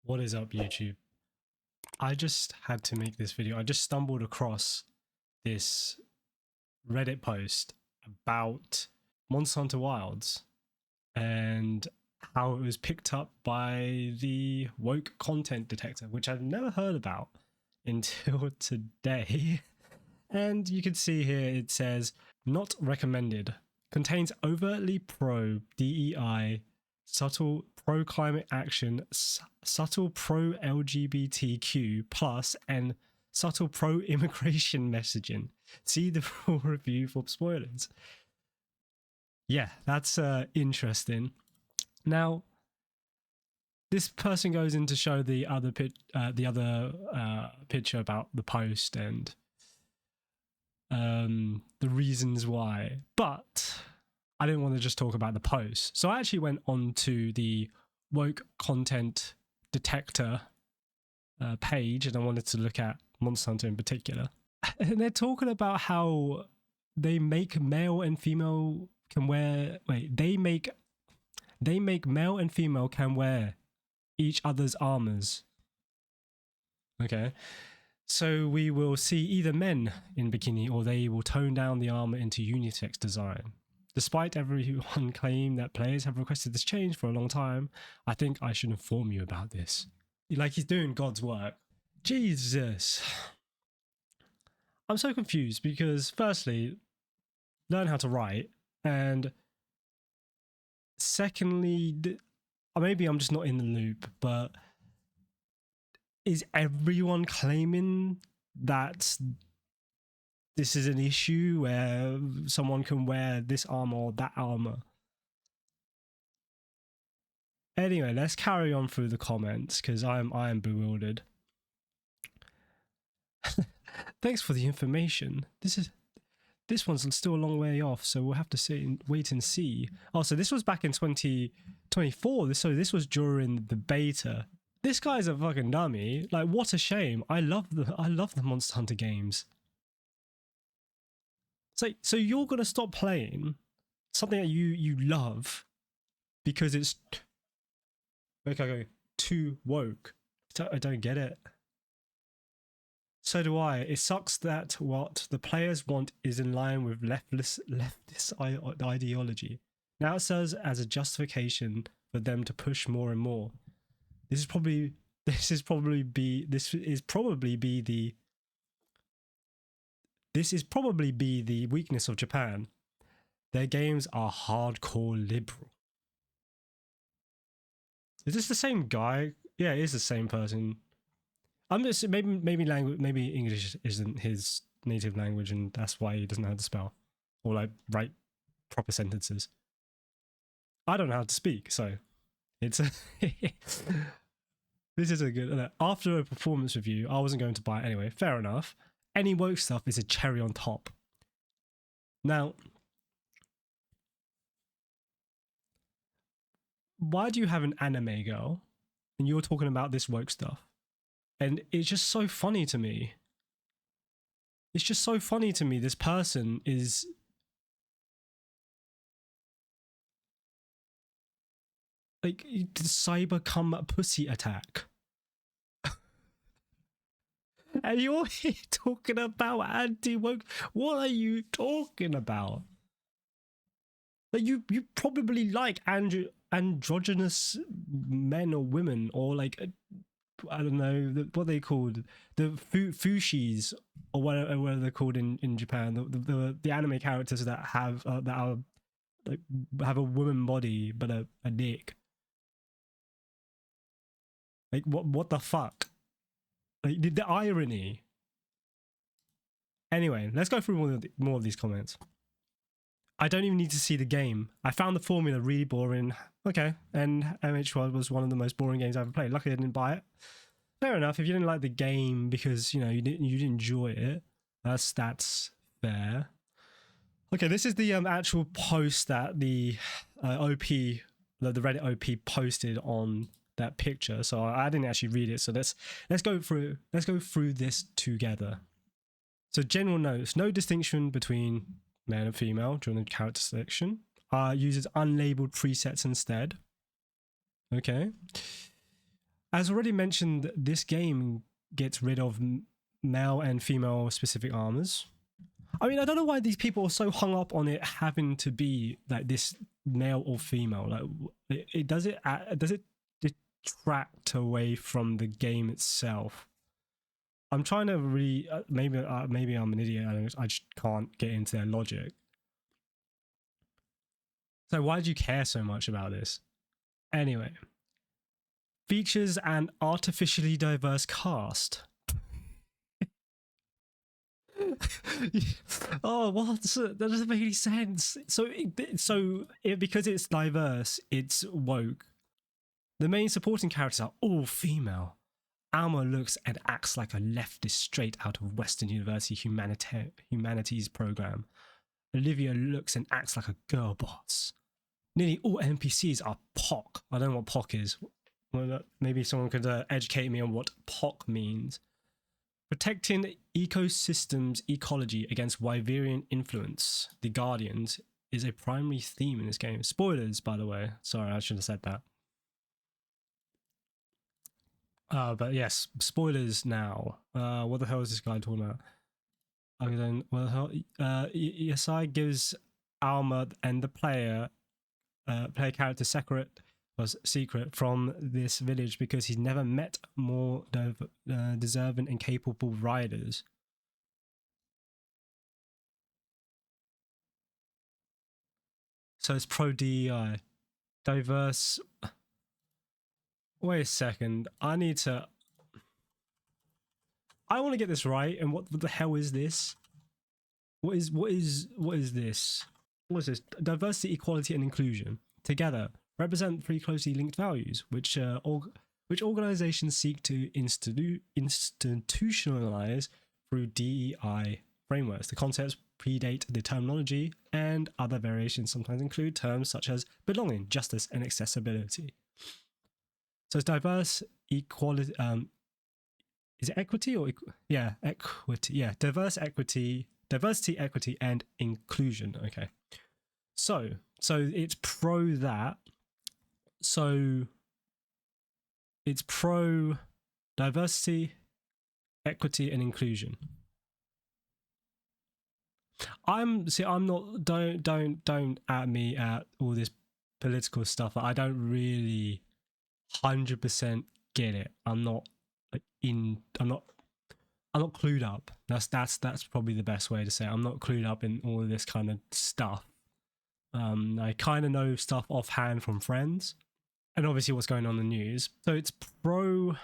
What is up, YouTube? I just had to make this video. I just stumbled across this Reddit post about Monster Hunter Wilds and how it was picked up by the woke content detector, which I've never heard about until today. And you can see here it says, not recommended. Contains overtly pro DEI, subtle pro climate action, subtle pro LGBTQ plus, and subtle pro immigration messaging. See the full review for spoilers. Yeah, that's interesting. Now, this person goes in to show the other picture about the post and the reasons why, but I didn't want to just talk about the post, so I actually went on to the woke content detector page, and I wanted to look at Monster Hunter in particular. And they're talking about how they make male and female can wear. They make male and female can wear each other's armors. Okay. So we will see either men in bikini or they will tone down the armor into unisex design. Despite everyone claiming that players have requested this change for a long time, I think I should inform you about this. Like, he's doing God's work. Jesus. I'm so confused because firstly, learn how to write, and secondly, maybe I'm just not in the loop, but is everyone claiming that this is an issue where someone can wear this armor or that armor? Anyway, let's carry on through the comments because I am bewildered. Thanks for the information. This one's still a long way off, so we'll have to wait and see. Oh, so this was back in 2024. So this was during the beta. This guy's a fucking dummy. Like, what a shame. I love the Monster Hunter games. So you're gonna stop playing something that you love because it's too woke. I don't get it. So do I. It sucks that what the players want is in line with leftist ideology. Now it serves as a justification for them to push more and more. This is probably the weakness of Japan. Their games are hardcore liberal. Is this the same guy? Yeah, it is the same person. I'm just maybe English isn't his native language, and that's why he doesn't know how to spell or like write proper sentences. I don't know how to speak, so it's this is a good. After a performance review, I wasn't going to buy it anyway. Fair enough. Any woke stuff is a cherry on top. Now, why do you have an anime girl and you're talking about this woke stuff? And it's just so funny to me. It's just so funny to me. This person is like cyber come pussy attack. And you're here talking about anti-woke. What are you talking about? Like, you probably like androgynous men or women, or like, I don't know what they called, the fushis or whatever they're called in Japan. The anime characters that have like have a woman body but a dick. Like, what the fuck? Like, the irony. Anyway, let's go through more of these comments. I don't even need to see the game. I found the formula really boring. Okay, and MH was one of the most boring games I ever played. Luckily I didn't buy it. Fair enough. If you didn't like the game because, you know, you didn't enjoy it, that's fair. Okay, this is the actual post that the the Reddit OP posted on that picture. So I didn't actually read it. So let's go through this together. So general notes: no distinction between male and female during the character selection. Uses unlabeled presets instead. Okay. as already mentioned, this game gets rid of male and female specific armors. I mean, I don't know why these people are so hung up on it having to be like this male or female. Like, does it detract away from the game itself? I'm trying to maybe I'm an idiot. I just can't get into their logic. So why do you care so much about this? Anyway, features an artificially diverse cast. Oh, what? That doesn't make any sense. Because it's diverse, it's woke. The main supporting characters are all female. Alma looks and acts like a leftist straight out of Western University humanities program. Olivia looks and acts like a girl boss. Nearly all NPCs are POC. I don't know what POC is. Well, maybe someone could educate me on what POC means. Protecting ecosystems ecology against Wyverian influence, the Guardians, is a primary theme in this game. Spoilers, by the way. Sorry, I should have said that. But yes, spoilers now. What the hell is this guy talking about? Okay, then, well, Yasai gives Alma and the player character secret from this village because he's never met more deserving and capable riders. So it's pro DEI. Diverse. Wait a second. I want to get this right. And what the hell is this? What is this? What is this? Diversity, equality, and inclusion together represent three closely linked values, which organizations seek to institutionalize through DEI frameworks. The concepts predate the terminology, and other variations sometimes include terms such as belonging, justice, and accessibility. So it's diverse, equality. Is it equity or equity? Yeah, diversity, equity, and inclusion. Okay. So it's pro that. So it's pro diversity, equity, and inclusion. I'm not. Don't at me at all this political stuff. I don't really 100% get it. I'm not clued up. That's probably the best way to say it. I'm not clued up in all of this kind of stuff. I kind of know stuff offhand from friends, and obviously what's going on in the news. So it's pro.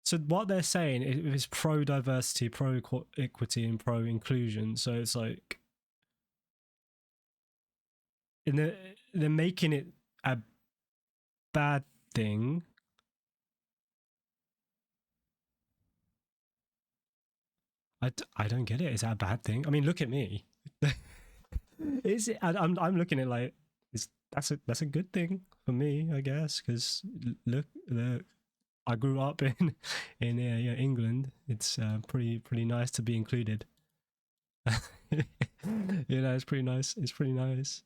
So what they're saying is pro diversity, pro equity, and pro inclusion. So it's like, and they're making it a bad thing. I don't get it. Is that a bad thing? I mean, look at me. Is it? I'm looking at like that's a good thing for me, I guess, because look, I grew up in England. It's pretty nice to be included. It's pretty nice. It's pretty nice.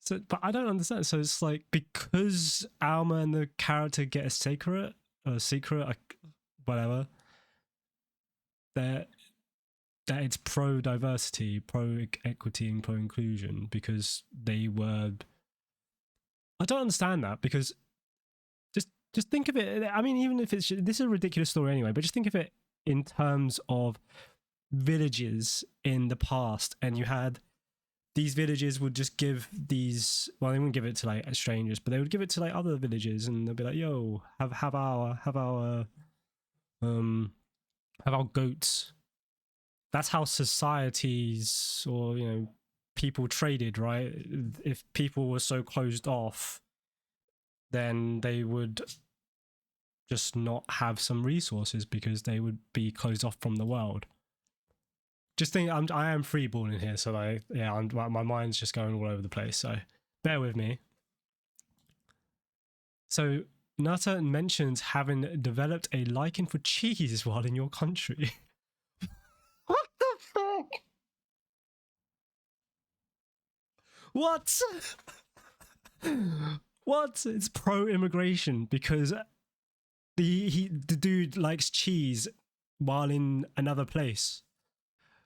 So, but I don't understand. So it's like because Alma and the character get a secret, whatever. That it's pro diversity, pro equity, and pro inclusion because they were. I don't understand that because just think of it. I mean, even if this is a ridiculous story anyway, but just think of it in terms of villages in the past, and you had these villages would just give these. Well, they wouldn't give it to like strangers, but they would give it to like other villages, and they'd be like, "Yo, have our goats." That's how societies or people traded, right? If people were so closed off, then they would just not have some resources because they would be closed off from the world. Just think, I am freeballing here, so my mind's just going all over the place. So bear with me. So Nutter mentions having developed a liking for cheese while in your country. What the fuck? What? What? It's pro-immigration because the dude likes cheese while in another place.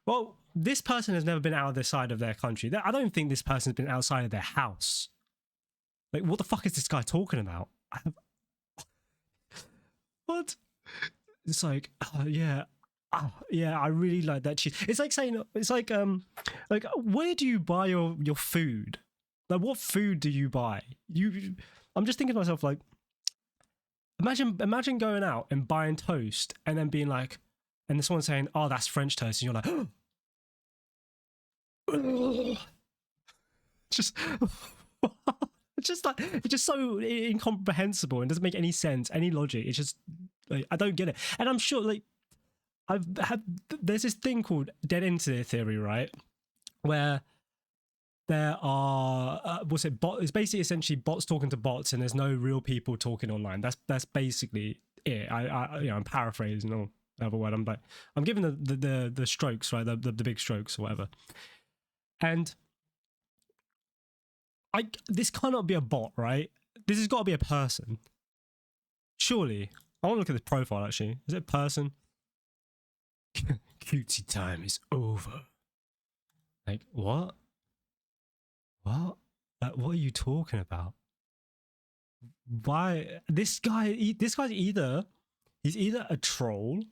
Well, this person has never been out of the side of their country. I don't think this person's been outside of their house. Like, what the fuck is this guy talking about? What? It's like, yeah, yeah, I really like that cheese. It's like saying, it's like where do you buy your food? Like, what food do you buy? I'm just thinking to myself, like, imagine going out and buying toast and then being like, and someone saying, "Oh, that's French toast," and you're like, just. It's just like, it's just so incomprehensible and doesn't make any sense, any logic. It's just like, I don't get it. And I'm sure, like, there's this thing called dead internet theory, right? Where there are it's basically essentially bots talking to bots, and there's no real people talking online. That's basically it. I'm paraphrasing or whatever word. I'm giving the strokes, right? The big strokes or whatever. And this cannot be a bot, right? This has got to be a person. Surely. I want to look at this profile, actually. Is it a person? Cutesy time is over. Like, what? What? Like, what are you talking about? Why? This guy's either... He's either a troll,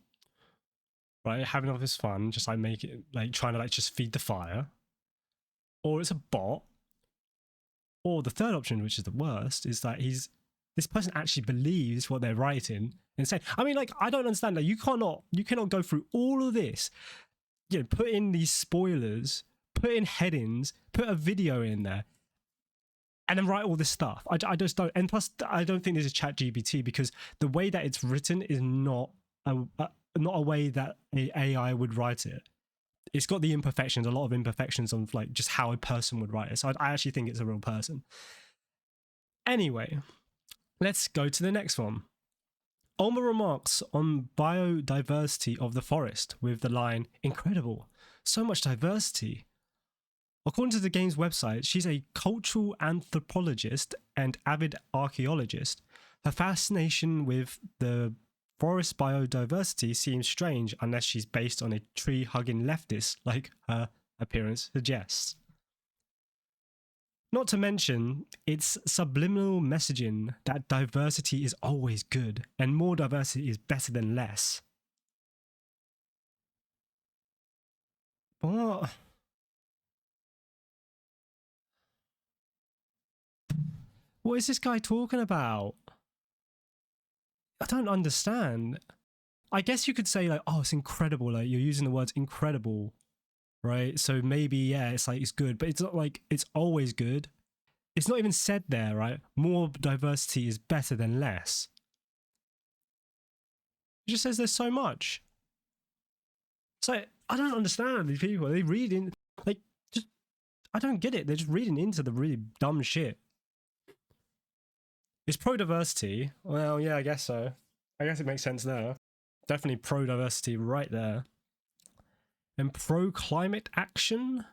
right? Having all this fun, just like make it, like trying to like just feed the fire. Or it's a bot. Or the third option, which is the worst, is that this person actually believes what they're writing and saying. I mean, like, I don't understand that. You cannot go through all of this, you know, put in these spoilers, put in headings, put a video in there, and then write all this stuff. I just don't. And plus, I don't think this is ChatGPT, because the way that it's written is not a way that an AI would write it. It's got the imperfections, a lot of imperfections on like just how a person would write it. So I actually think it's a real person. Anyway, let's go to the next one. Ulma remarks on biodiversity of the forest with the line, "Incredible, so much diversity." According to the game's website, she's a cultural anthropologist and avid archaeologist. Her fascination with the forest biodiversity seems strange unless she's based on a tree-hugging leftist like her appearance suggests. Not to mention, it's subliminal messaging that diversity is always good and more diversity is better than less. What? What is this guy talking about? I don't understand. I guess you could say like, oh, it's incredible. Like, you're using the words incredible, right? So maybe, yeah, it's like, it's good, but it's not like it's always good. It's not even said there, right? More diversity is better than less. It just says there's so much. So I don't understand these people. They read in, like, just, I don't get it. They're just reading into the really dumb shit. It's pro-diversity. Well, yeah, I guess so. I guess it makes sense there. Definitely pro-diversity right there. And pro-climate action?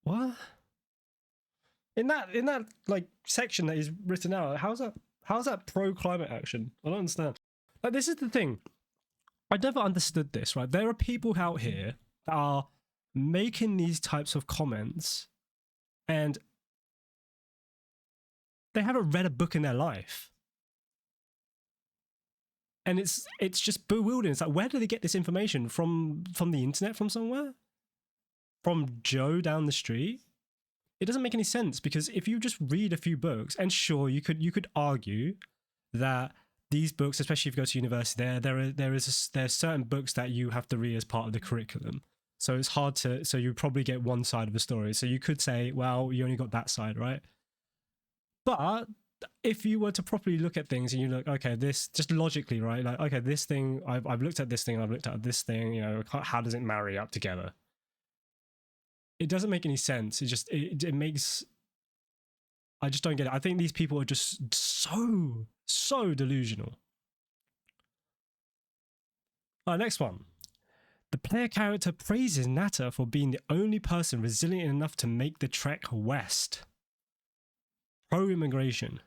What? In that like section that is written out, how's that pro-climate action? I don't understand. Like, this is the thing. I never understood this, right? There are people out here that are making these types of comments and they haven't read a book in their life. And it's just bewildering. It's like, where do they get this information? From the internet, from somewhere? From Joe down the street? It doesn't make any sense, because if you just read a few books, and sure, you could argue that these books, especially if you go to university, there's certain books that you have to read as part of the curriculum. So it's hard to, so you probably get one side of the story. So you could say, well, you only got that side, right? But if you were to properly look at things and you look, okay, this just logically, right? Like, okay, this thing, I've looked at this thing, I've looked at this thing, you know, how does it marry up together? It doesn't make any sense. It makes, I just don't get it. I think these people are just so delusional. All right, next one. The player character praises Nata for being the only person resilient enough to make the trek west. pro-immigration.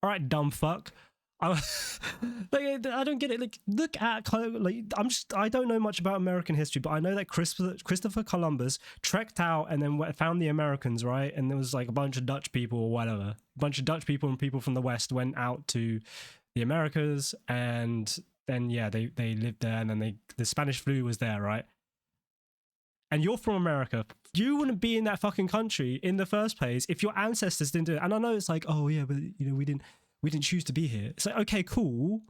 All right, dumb fuck. Like, I don't get it. Like, look at like I don't know much about American history, but I know that Christopher Columbus trekked out and then found the Americans, right? And there was like a bunch of Dutch people or whatever. A bunch of Dutch people and people from the West went out to the Americas, and then yeah, they lived there, and then the Spanish flu was there, right? And you're from America. You wouldn't be in that fucking country in the first place if your ancestors didn't do it. And I know it's like, oh yeah, but you know, we didn't choose to be here. It's like, okay, cool,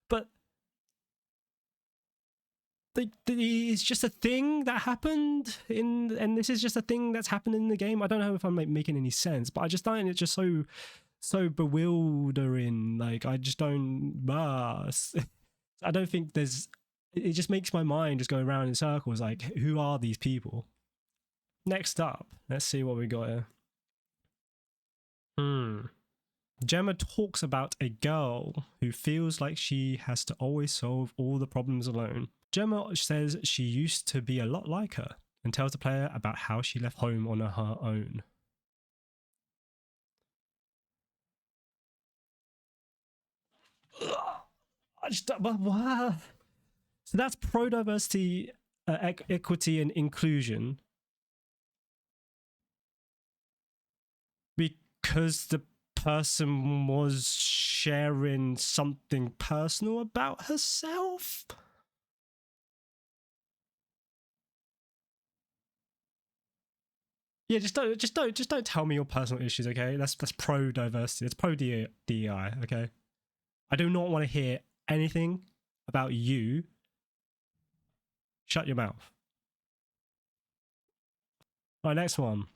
but it's just a thing that happened and this is just a thing that's happened in the game. I don't know if I'm like making any sense, but I just find it just so bewildering. Like, I just don't. I don't think there's. It just makes my mind just go around in circles. Like, who are these people? Next up, let's see what we got here. Gemma talks about a girl who feels like she has to always solve all the problems alone. Gemma says she used to be a lot like her and tells the player about how she left home on her own. What? So that's pro-diversity, equity, and inclusion. Because the person was sharing something personal about herself? Yeah, just don't tell me your personal issues, okay? That's pro-diversity. It's pro-DEI, okay? I do not want to hear anything about you. Shut your mouth. All right, next one.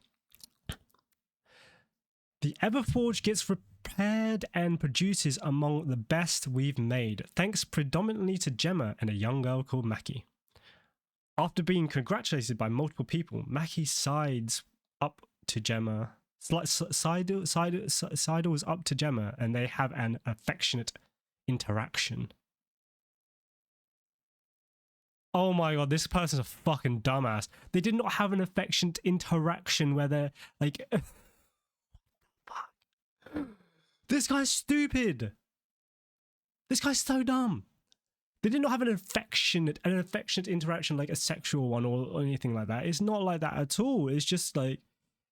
The Everforge gets repaired and produces among the best we've made, thanks predominantly to Gemma and a young girl called Maki. After being congratulated by multiple people, Maki sidles up to Gemma, sidles up to Gemma, and they have an affectionate interaction. Oh my god, this person's a fucking dumbass. They did not have an affectionate interaction where they're like... This guy's stupid. This guy's so dumb. They did not have an affectionate interaction, like a sexual one or anything like that. It's not like that at all. It's just like,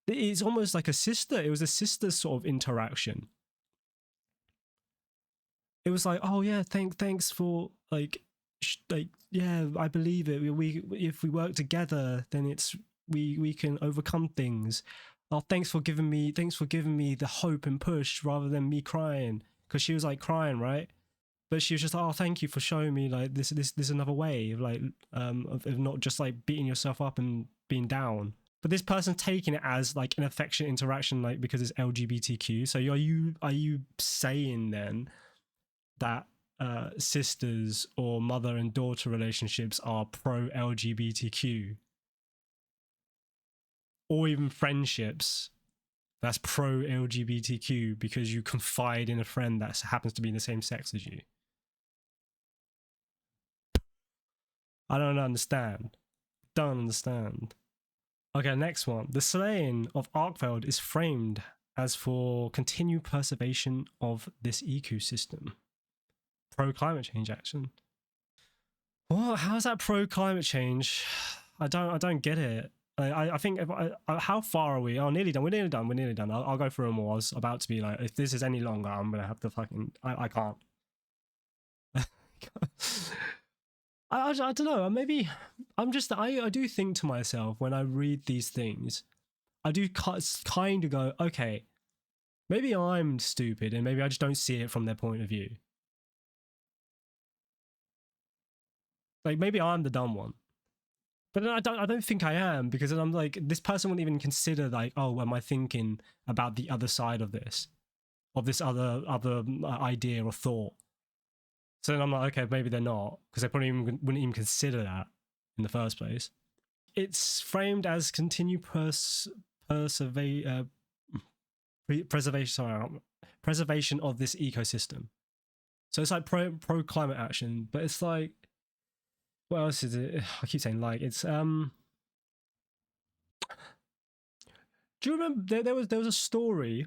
it's almost like a sister. It was a sister sort of interaction. It was like, oh yeah, thanks for like yeah, I believe it. We if we work together, then we can overcome things. Oh, thanks for giving me the hope and push rather than me crying, because she was like crying, right? But she was just like, oh, thank you for showing me like this another way of like of not just like beating yourself up and being down. But this person taking it as like an affectionate interaction, like because it's LGBTQ. So are you saying then that sisters or mother and daughter relationships are pro LGBTQ? Or even friendships that's pro LGBTQ because you confide in a friend that happens to be the same sex as you? I don't understand. Don't understand. Okay, next one. The slaying of Arkveld is framed as for continued preservation of this ecosystem. Pro climate change action. What? How is that pro climate change? I don't get it. I think how far are we? Oh, nearly done. We're nearly done. I'll go through them all. I was about to be like, if this is any longer, I'm gonna have to fucking. I can't. I don't know. Maybe I'm just. I do think to myself when I read these things, I do kind of go, okay, maybe I'm stupid and maybe I just don't see it from their point of view. Like maybe I'm the dumb one. But then I don't think I am, because I'm like, this person wouldn't even consider like, oh, am I thinking about the other side of this other idea or thought? So then I'm like, okay, maybe they're not, because they probably wouldn't even consider that in the first place. It's framed as continued preservation of this ecosystem. So it's like pro climate action, but it's like, what else is it? I keep saying like, it's Do you remember there was a story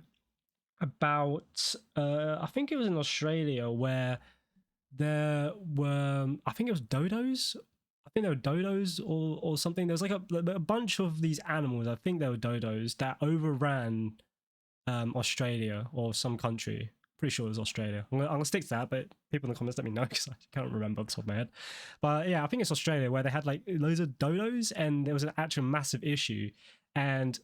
about I think it was in Australia where there were, I think it was dodos. I think there were dodos or something. There was like a bunch of these animals. I think they were dodos that overran Australia or some country. Pretty sure it was Australia. I'm gonna stick to that, but people in the comments let me know because I can't remember off the top of my head. But yeah, I think it's Australia where they had like loads of dodos and there was an actual massive issue, and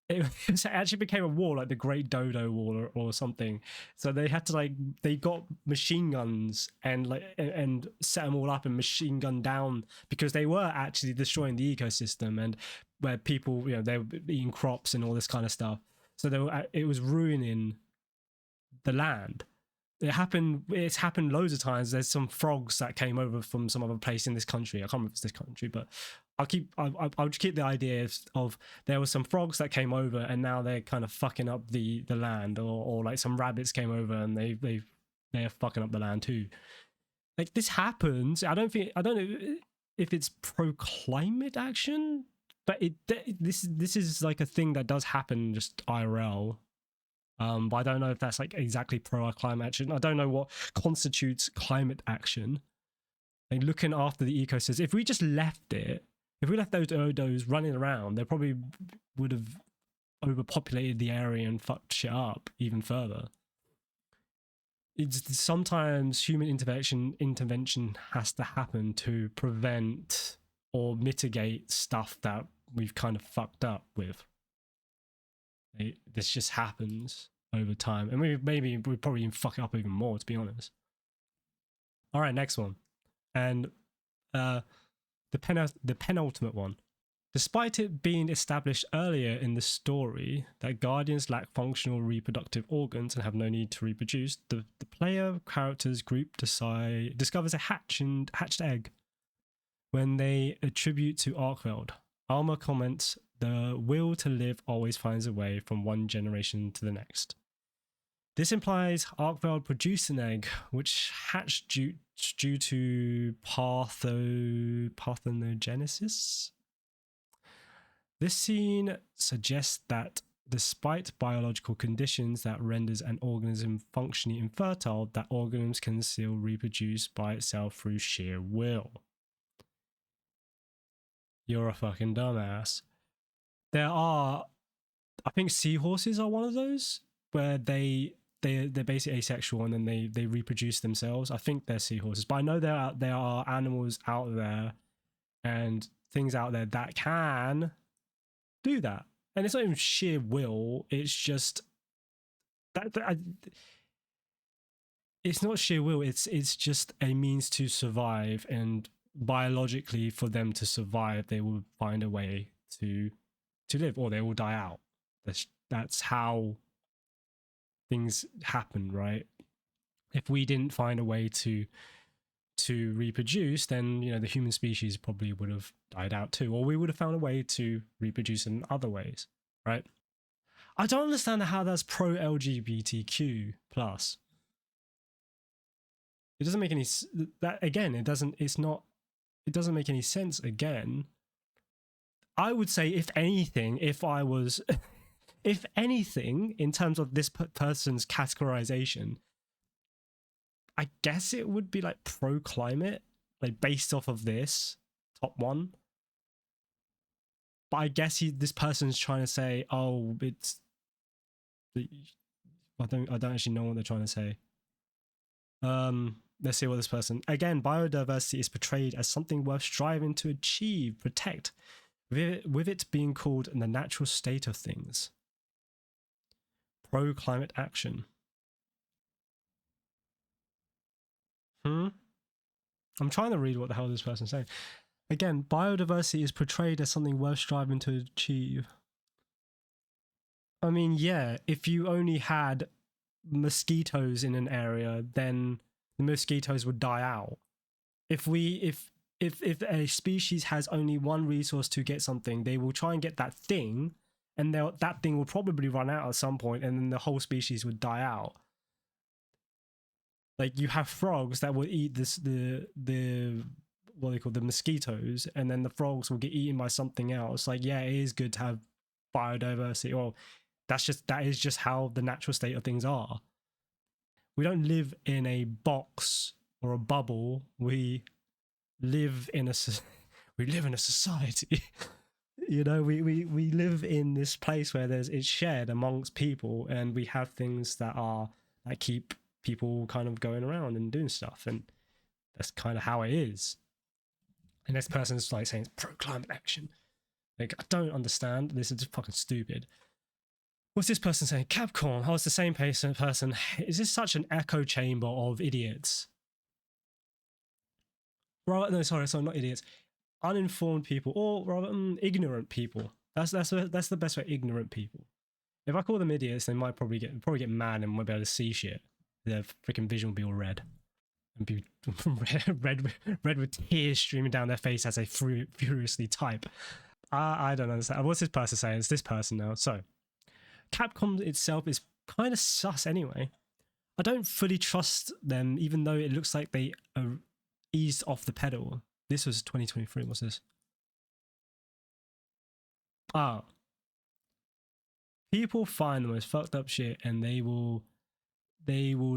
it actually became a war, like the Great Dodo War or something. So they had to they got machine guns and and set them all up and machine gun down because they were actually destroying the ecosystem and where people, they were eating crops and all this kind of stuff. So it was ruining the land. It's happened loads of times. There's some frogs that came over from some other place in this country. I can't remember if it's this country, but I'll just keep the idea of there were some frogs that came over and now they're kind of fucking up the land, or like some rabbits came over and they're fucking up the land too. Like this happens. I don't know if it's pro climate action, but this is like a thing that does happen just IRL. But I don't know if that's like exactly pro climate action. I don't know what constitutes climate action. Like looking after the ecosystem. If we just left it, if we left those dodos running around, they probably would have overpopulated the area and fucked shit up even further. It's sometimes human intervention has to happen to prevent or mitigate stuff that we've kind of fucked up with. This just happens over time, and we probably even fuck it up even more, to be honest. All right, next one, and the penultimate one. Despite it being established earlier in the story that guardians lack functional reproductive organs and have no need to reproduce, the player characters group discovers a hatched egg when they attribute to Arkveld. Alma comments, "The will to live always finds a way from one generation to the next." This implies Arkveld produced an egg which hatched due to parthenogenesis. This scene suggests that despite biological conditions that renders an organism functionally infertile, that organisms can still reproduce by itself through sheer will. You're a fucking dumbass. There are, I think seahorses are one of those where they're basically asexual and then they reproduce themselves. I think they're seahorses, but I know there are animals out there and things out there that can do that, and it's not even sheer will. It's just it's not sheer will. It's just a means to survive, and biologically, for them to survive, they will find a way to live, or they will die out. That's how things happen, right? If we didn't find a way to reproduce, then the human species probably would have died out too, or we would have found a way to reproduce in other ways, right? I don't understand how that's pro LGBTQ plus. It doesn't make any it doesn't make any sense. Again, I would say if anything in terms of this person's categorization, I guess it would be like pro climate, like based off of this top one. But I guess this person's trying to say, oh, it's, I don't actually know what they're trying to say. Let's see what this person, again, biodiversity is portrayed as something worth striving to achieve, protect, with it being called the natural state of things. Pro climate action. I'm trying to read what the hell this person's saying. Again, biodiversity is portrayed as something worth striving to achieve. I mean, yeah, if you only had mosquitoes in an area, then the mosquitoes would die out. If a species has only one resource to get something, they will try and get that thing, and that thing will probably run out at some point, and then the whole species would die out. Like, you have frogs that will eat the what they call the mosquitoes, and then the frogs will get eaten by something else. Like, yeah, it is good to have biodiversity. Well, that is just how the natural state of things are. We don't live in a box or a bubble. We live in a society. You know, we live in this place where it's shared amongst people, and we have things that keep people kind of going around and doing stuff, and that's kind of how it is. And this person's like saying it's pro climate action. Like, I don't understand. This is just fucking stupid. What's this person saying? Capcom. Oh, it's the same person. Is this such an echo chamber of idiots? Right? No, sorry, not idiots. Uninformed people, or rather, ignorant people. That's the best way. Ignorant people. If I call them idiots, they might probably get mad and won't be able to see shit. Their freaking vision will be all red, and be red with tears streaming down their face as they furiously type. I don't understand. What's this person saying? It's this person now. So, Capcom itself is kind of sus anyway. I don't fully trust them, even though it looks like they are eased off the pedal. This was 2023. What's this? Oh. People find the most fucked up shit and they will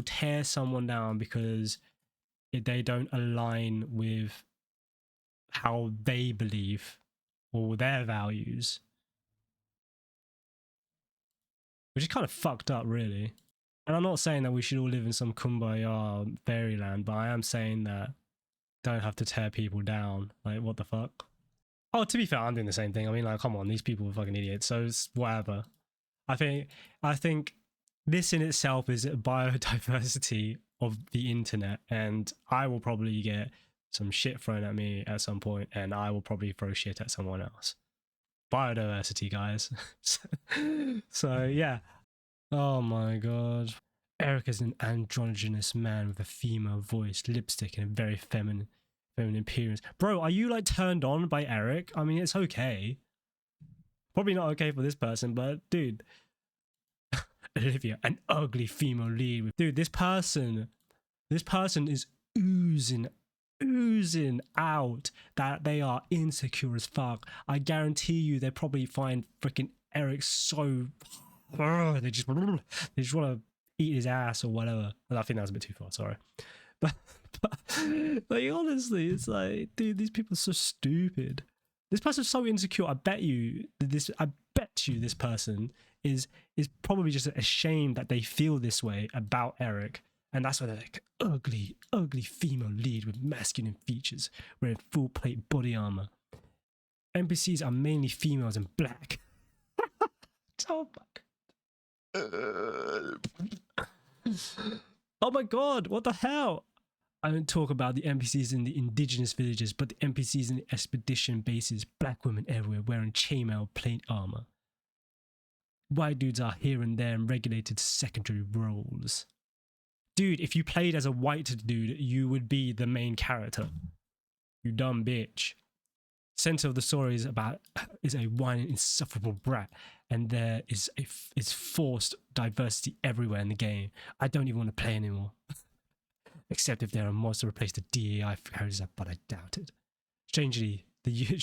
tear someone down because they don't align with how they believe or their values. Which is kind of fucked up, really. And I'm not saying that we should all live in some kumbaya fairyland, but I am saying that don't have to tear people down. Like, what the fuck? Oh, to be fair, I'm doing the same thing. I mean, like, come on, these people are fucking idiots, so it's whatever. I think this in itself is a biodiversity of the internet, and I will probably get some shit thrown at me at some point, and I will probably throw shit at someone else. Biodiversity, guys. So yeah. Oh my god. Eric is an androgynous man with a female voice, lipstick, and a very feminine appearance. Bro, are you like turned on by Eric? I mean, it's okay. Probably not okay for this person, but dude. Olivia, an ugly female lead. Dude, this person is oozing out that they are insecure as fuck. I guarantee you they probably find freaking Eric so they just want to eat his ass or whatever. I think that was a bit too far, sorry. But like, honestly, it's like, dude, these people are so stupid. This person's so insecure. I bet you this person is probably just ashamed that they feel this way about Eric. And that's why they're like, ugly female lead with masculine features, wearing full plate body armor. NPCs are mainly females and black. Oh my god, what the hell? I don't talk about the NPCs in the indigenous villages, but the NPCs in the expedition bases, black women everywhere wearing chainmail plate armor. White dudes are here and there in regulated secondary roles. Dude, if you played as a white dude, you would be the main character. You dumb bitch. Center of the story is a whining, insufferable brat, and there is forced diversity everywhere in the game. I don't even want to play anymore. Except if there are mods to replace the DAI characters, but I doubt it. Strangely, the usual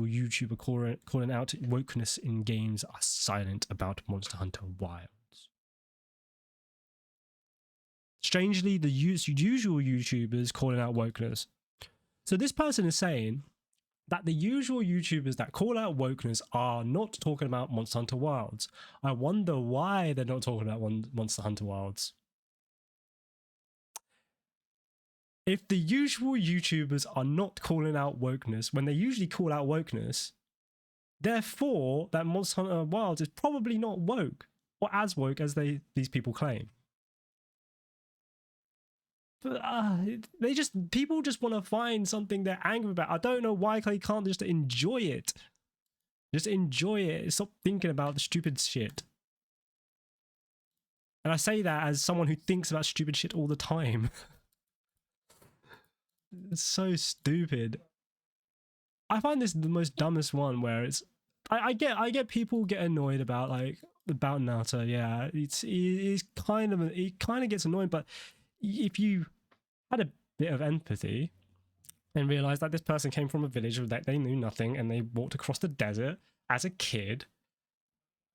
YouTuber calling out wokeness in games are silent about Monster Hunter Wilds. Strangely, the usual YouTubers calling out wokeness. So this person is saying that the usual YouTubers that call out wokeness are not talking about Monster Hunter Wilds. I wonder why they're not talking about Monster Hunter Wilds. If the usual YouTubers are not calling out wokeness when they usually call out wokeness, therefore that Monster Hunter Wilds is probably not woke or as woke as these people claim. But people just want to find something they're angry about. I don't know why they can't just enjoy it. Just enjoy it. Stop thinking about the stupid shit. And I say that as someone who thinks about stupid shit all the time. It's so stupid. I find this the most dumbest one where it's I get people get annoyed about Naruto. Yeah, it kind of gets annoying, but if you had a bit of empathy, and realized that this person came from a village that they knew nothing, and they walked across the desert as a kid,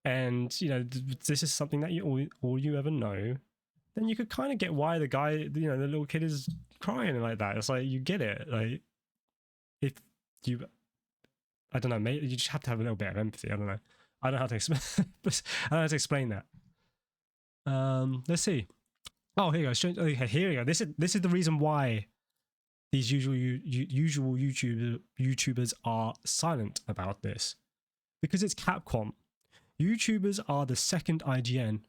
and you know this is something that you all you ever know, then you could kind of get why the guy, you know, the little kid is crying like that. It's like you get it. Like if you, I don't know, maybe you just have to have a little bit of empathy. I don't know. I don't know how to explain. I don't know how to explain that. Let's see. Oh, here you go. Okay, here we go. This is the reason why these usual YouTubers are silent about this, because it's Capcom. YouTubers are the second IGN.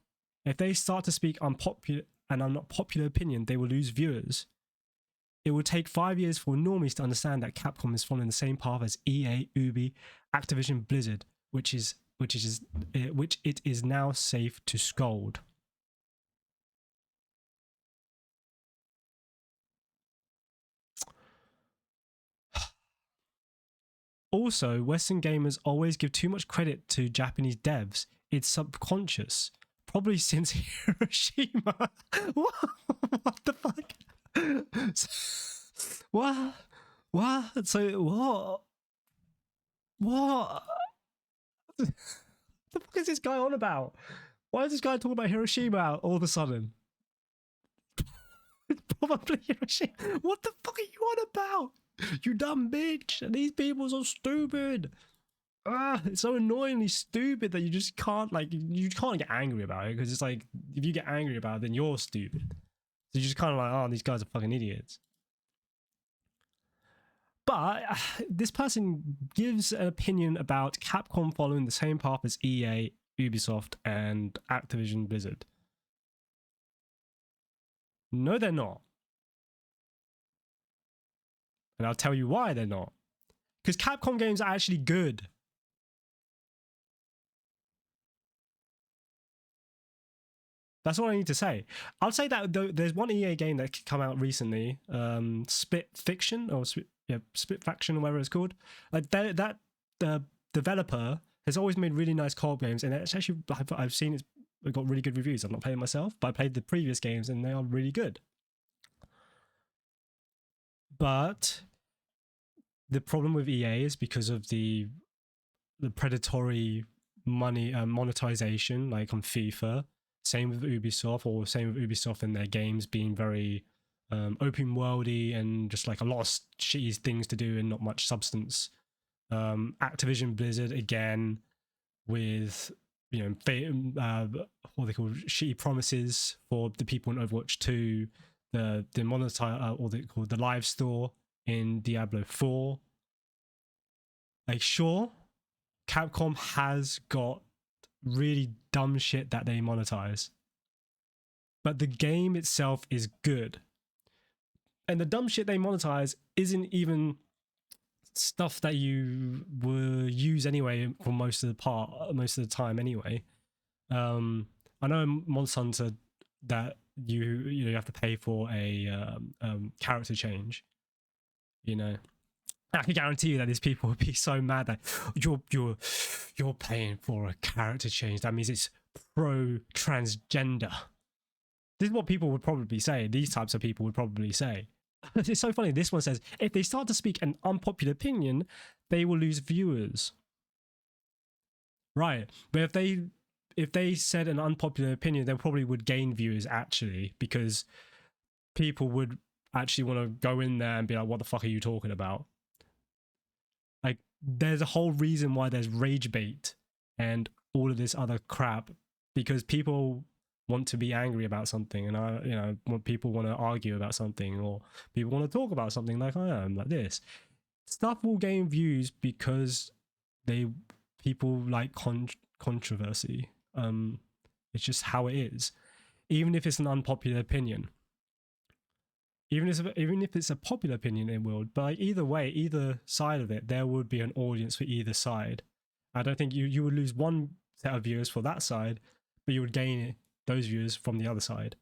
If they start to speak unpopular opinion, they will lose viewers. It will take 5 years for normies to understand that Capcom is following the same path as EA, Ubi, Activision, Blizzard, which it is now safe to scold. Also, Western gamers always give too much credit to Japanese devs. It's subconscious. Probably since Hiroshima. What the fuck? What? What? So what? What? The fuck is this guy on about? Why is this guy talking about Hiroshima all of a sudden? It's probably Hiroshima. What the fuck are you on about? You dumb bitch. These people are so stupid. It's so annoyingly stupid that you just can't, like, you can't get angry about it, because it's like, if you get angry about it, then you're stupid. So you're just kind of like, oh, these guys are fucking idiots. But this person gives an opinion about Capcom following the same path as EA, Ubisoft, and Activision Blizzard. No, they're not. And I'll tell you why they're not. Because Capcom games are actually good. That's all I need to say. I'll say that there's one EA game that come out recently, Split Fiction, or Split Faction, or whatever it's called. Like that developer has always made really nice co-op games, and it's actually, I've seen it's got really good reviews. I've not played it myself, but I played the previous games and they are really good. But the problem with EA is because of the predatory money monetization, like on FIFA. Same with Ubisoft, or same with Ubisoft and their games being very open worldy and just like a lot of shitty things to do and not much substance. Activision Blizzard again with, you know, what they call shitty promises for the people in Overwatch 2, the monetize or they call the live store in Diablo 4. Like, sure, Capcom has got really dumb shit that they monetize, but the game itself is good, and the dumb shit they monetize isn't even stuff that you will use anyway for most of the time anyway. I know in Monster Hunter that you have to pay for a character change, you know. I can guarantee you that these people would be so mad that you're paying for a character change. That means it's pro transgender. This is what people would probably say. These types of people would probably say. It's so funny. This one says, if they start to speak an unpopular opinion, they will lose viewers. Right. But if they said an unpopular opinion, they probably would gain viewers, actually, because people would actually want to go in there and be like, what the fuck are you talking about? Like, there's a whole reason why there's rage bait and all of this other crap, because people want to be angry about something, and when people want to argue about something, or people want to talk about something like I am, like this stuff will gain views because people like controversy. It's just how it is, even if it's an unpopular opinion. Even if it's a popular opinion, it will. But like, either way, either side of it, there would be an audience for either side. I don't think you would lose one set of viewers for that side, but you would gain those viewers from the other side.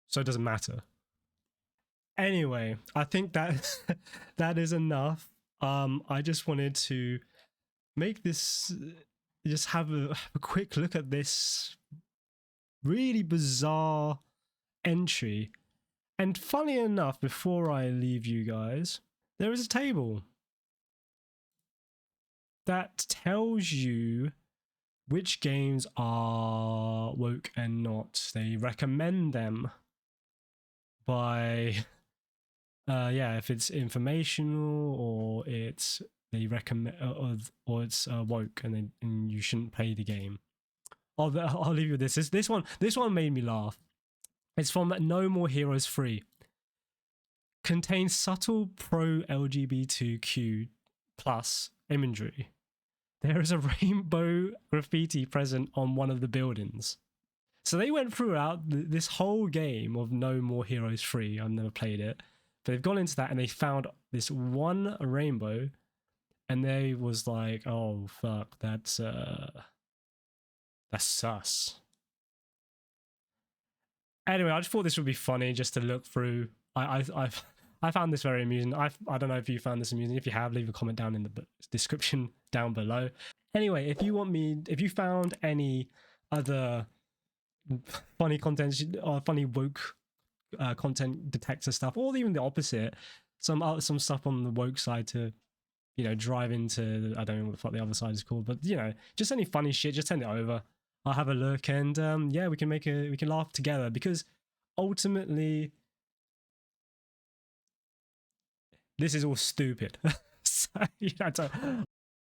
So it doesn't matter. Anyway, I think that that is enough. I just wanted to make this, just have a quick look at this really bizarre entry. And funny enough, before I leave you guys, there is a table that tells you which games are woke and not. They recommend them by yeah, if it's informational or it's they recommend or it's woke and you shouldn't play the game. I'll leave you with this. This one made me laugh. It's from No More Heroes 3. Contains subtle pro LGBTQ plus imagery. There is a rainbow graffiti present on one of the buildings. So they went throughout this whole game of No More Heroes 3. I've never played it. But they've gone into that and they found this one rainbow and they was like, oh fuck, that's sus. Anyway, I just thought this would be funny just to look through. I found this very amusing. I don't know if you found this amusing. If you have, leave a comment down in the description down below. Anyway, if you found any other funny content or funny woke content detector stuff, or even the opposite, some stuff on the woke side to, you know, drive into, I don't know what the fuck the other side is called, but you know, just any funny shit, just send it over. I'll have a look and yeah, we can laugh together, because ultimately this is all stupid. So, you know,